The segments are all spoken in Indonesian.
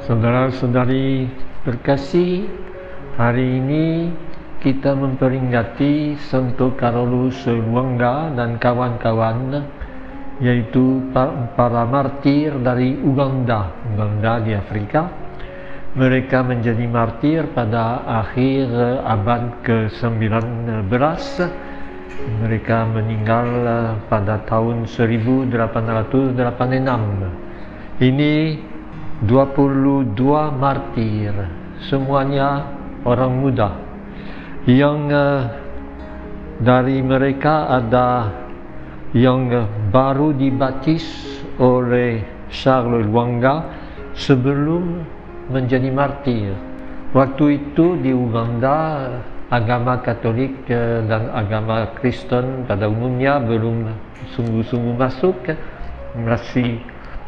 Saudara-saudari terkasih, hari ini kita memperingati Santo Carolus Lwanga dan kawan-kawan, yaitu para martir dari Uganda di Afrika. Mereka menjadi martir pada akhir abad ke-19. Mereka meninggal pada tahun 1886. Ini 22 martir, semuanya orang muda. Yang dari mereka ada yang baru dibaptis oleh Charles Lwanga sebelum menjadi martir. Waktu itu di Uganda, agama Katolik dan agama Kristen pada umumnya belum sungguh-sungguh masuk, masih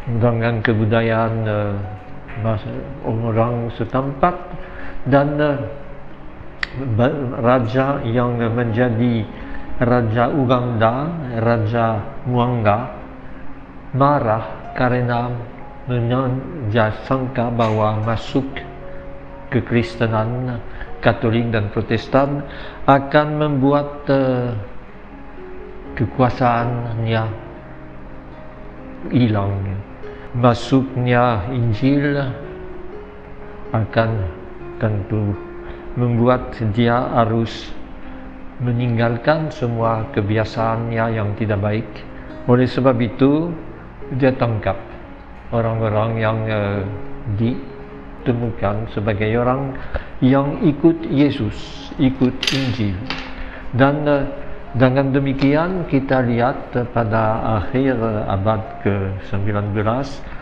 dengan kebudayaan orang setempat, dan raja yang menjadi Raja Uganda, Raja Mwanga, marah karena sangka bahwa masuk kekristenan, Katolik dan Protestan akan membuat kekuasaannya hilang. Masuknya Injil akan tentu membuat dia harus meninggalkan semua kebiasaannya yang tidak baik. Oleh sebab itu dia tangkap orang-orang yang ditemukan sebagai orang yang ikut Yesus, ikut Injil. Dan dengan demikian kita lihat pada akhir abad ke-19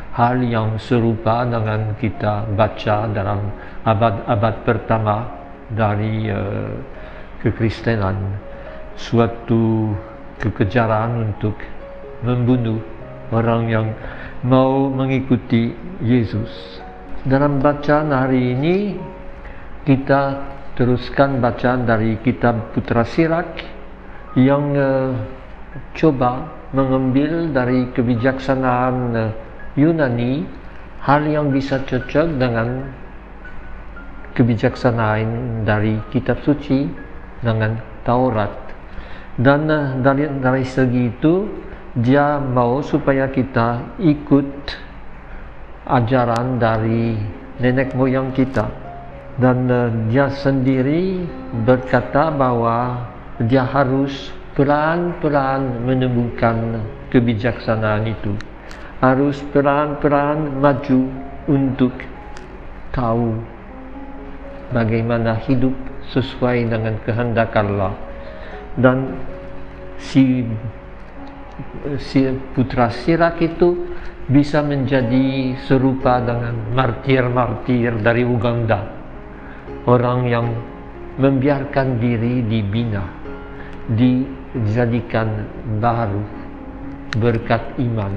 hal yang serupa dengan kita baca dalam abad-abad pertama dari kekristenan, suatu kekejaran untuk membunuh orang yang mau mengikuti Yesus. Dalam bacaan hari ini kita teruskan bacaan dari kitab Putra Sirak yang coba mengambil dari kebijaksanaan Yunani hal yang bisa cocok dengan kebijaksanaan dari kitab suci dengan Taurat. Dan dari segi itu dia mau supaya kita ikut ajaran dari nenek moyang kita, dan dia sendiri berkata bahwa dia harus pelan-pelan menemukan kebijaksanaan itu, harus pelan-pelan maju untuk tahu bagaimana hidup sesuai dengan kehendak Allah. Dan si Putra Sirak itu bisa menjadi serupa dengan martir-martir dari Uganda, orang yang membiarkan diri dibina, dijadikan baru berkat iman.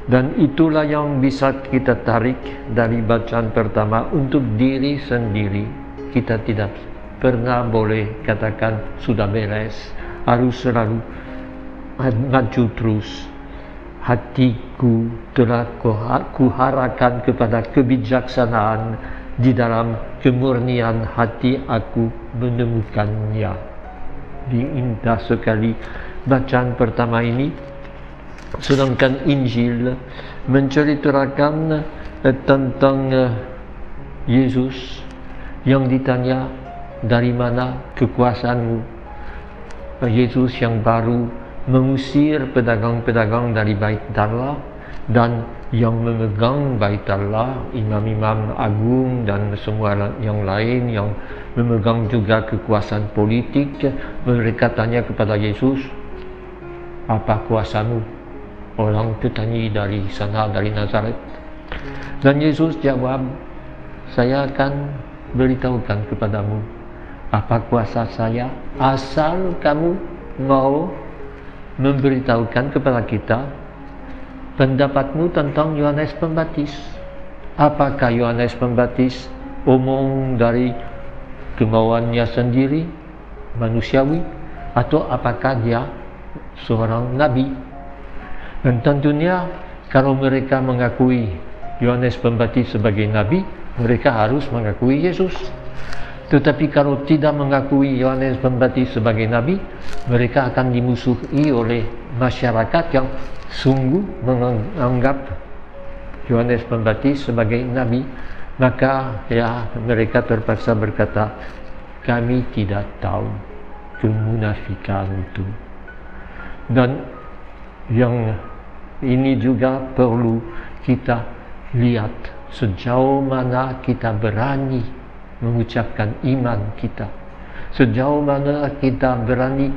Dan itulah yang bisa kita tarik dari bacaan pertama untuk diri sendiri. Kita tidak pernah boleh katakan sudah beres, harus selalu maju terus. Hatiku telah kuharapkan kepada kebijaksanaan, di dalam kemurnian hati aku menemukannya. Indah sekali bacaan pertama ini. Sedangkan Injil menceritakan tentang Yesus yang ditanya, dari mana kekuasaanmu? Yesus yang baru mengusir pedagang-pedagang dari Bait Allah, dan yang memegang Bait Allah, imam-imam agung dan semua yang lain yang memegang juga kekuasaan politik. Mereka tanya kepada Yesus, apa kuasamu? Orang itu tanya dari sana, dari Nazaret. Dan Yesus jawab, saya akan beritahukan kepadamu apa kuasa saya, asal kamu mau memberitahukan kepada kita pendapatmu tentang Yohanes Pembaptis. Apakah Yohanes Pembaptis omong dari kemauannya sendiri, manusiawi, atau apakah dia seorang nabi? Dan tentunya kalau mereka mengakui Yohanes Pembaptis sebagai nabi, mereka harus mengakui Yesus. Tetapi kalau tidak mengakui Yohanes Pembaptis sebagai nabi, mereka akan dimusuhi oleh masyarakat yang sungguh menganggap Yohanes Pembaptis sebagai nabi. Maka ya mereka terpaksa berkata, kami tidak tahu kemunafikan itu. Dan yang ini juga perlu kita lihat sejauh mana kita berani mengucapkan iman kita, sejauh mana kita berani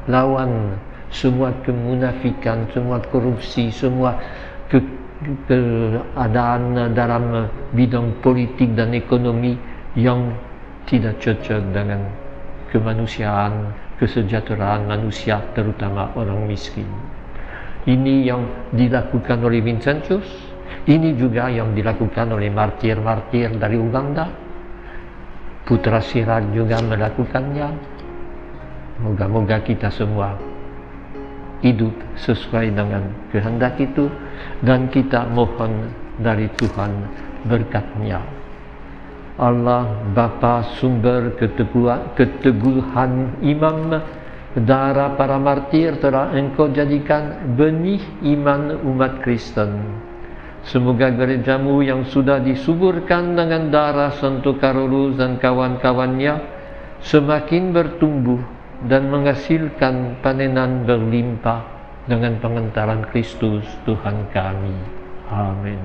melawan semua kemunafikan, semua korupsi, semua keadaan dalam bidang politik dan ekonomi yang tidak cocok dengan kemanusiaan, kesejahteraan manusia, terutama orang miskin. Ini yang dilakukan oleh Vincentius, ini juga yang dilakukan oleh martir-martir dari Uganda. Putra Sirat juga melakukannya. Moga-moga kita semua hidup sesuai dengan kehendak itu, dan kita mohon dari Tuhan berkat-Nya. Allah Bapa sumber keteguhan iman, darah para martir telah Engkau jadikan benih iman umat Kristen. Semoga gerejamu yang sudah disuburkan dengan darah Santo Karolus dan kawan-kawannya semakin bertumbuh dan menghasilkan panenan berlimpah dengan pengantaran Kristus Tuhan kami. Amin.